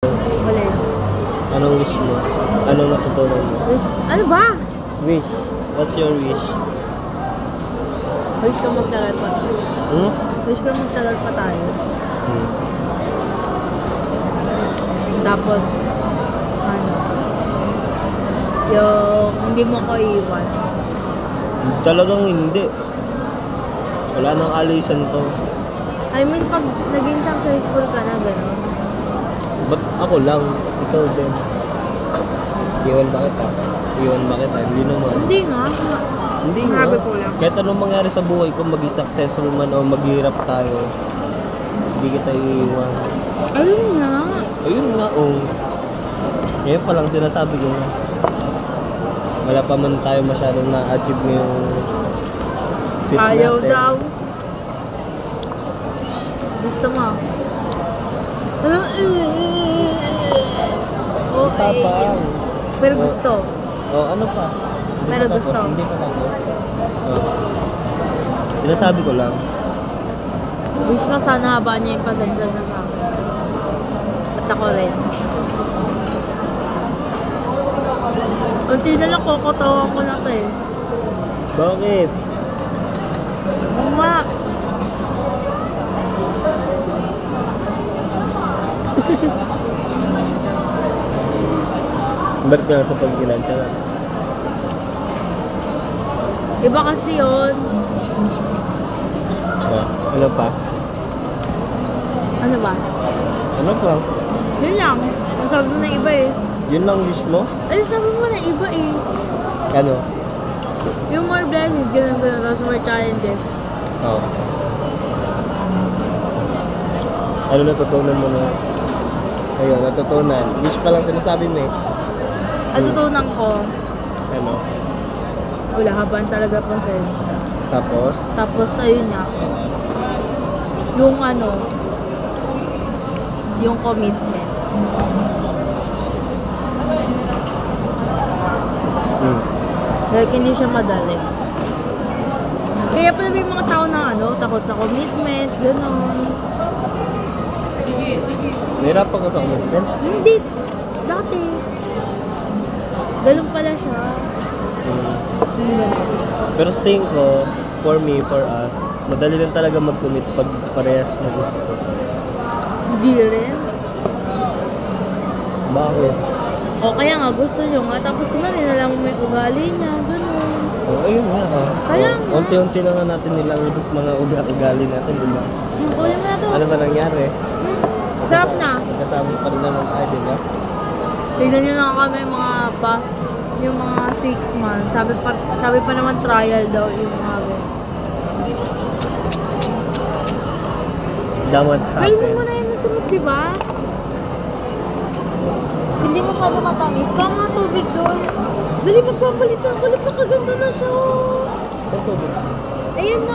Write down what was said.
Wala. Anong wish mo? Anong natutunan mo? Wish? Ano ba? Wish. What's your wish? Wish ko magtagal pa. Hmm? Wish ko magtagal pa tayo. Hmm. Tapos, ano, yung hindi mo ko iwan. Talagang hindi. Wala nang alisan to. I mean, pag naging successful ka na, gano'n. Ba't ako lang? Ikaw din. Iwan ba kita? Iwan ba kita? Hindi naman. Hindi nga. Hindi nga. Sabi ko lang. Kahit anong mangyari sa buhay ko, maging successful man o maghihirap tayo, hindi kita iiwan. Ayun nga. Ayun nga, oh. Ngayon pa lang sinasabi ko nga. Wala pa man tayo masyadong na-achieve ngayong fit Ayaw natin. daw. Gusto mo? Ano? Oo, Tapang. pero gusto. Oh, ano pa? Hindi Pero pa tapos, gusto. Hindi pa tapos. Oh. Sinasabi ko lang. Wish ko sana habaan niya yung pasensya niya sa akin. At ako rin. Unti na lang kukutawan ko na to eh. Bakit? Uma! Ba't ka lang sa pagkinansya na? Iba kasi yun. Oh, ano pa? Ano ba? Ano pa? Yun lang. Sabi mo na iba eh. Yun lang wish mo? Ay, sabi mo na iba eh. Ano? Yung more blessings, ganun. Tapos more challenges. Oo. Ano natutunan mo na? Ayun, natutunan. Wish pa lang sinasabi mo eh. At tutunan ko, Ano? wala habang talaga pasensya. Tapos? Tapos, ayun nga. Yung ano, yung commitment. Hmm. Like, hindi siya madali. Kaya pala may mga tao na ano, takot sa commitment, gano'n. Nahirapan ka sa commitment? Hindi, dati. Ganun pala siya. Hmm. Hindi ganun. Pero sa tingin ko, for me, for us, madali lang talaga mag-commit pag parehas mo gusto. Hindi rin. Bakit? O kaya nga, gusto nyo nga. Tapos kung alam mo may ugali niya, gano'n. Oh, ayun nga. Kaya Oh, nga. unti-unti na nga natin nilangibos mga ugali natin, di ba? Kuya mo na to. Ano ba nangyari? Sarap na. Kasama pa rin naman tayo, di ba? Tignan nyo na kami yung mga 6 months. Sabi pa naman trial daw yung mga ganyan. That what Kainin happened. mo na yung nasunod, di ba? Hindi mo pa matamis. Kuha mga tubig doon. Dali, magpapalit na. Kulit na kaganda na siya. Saan to? Ayun na.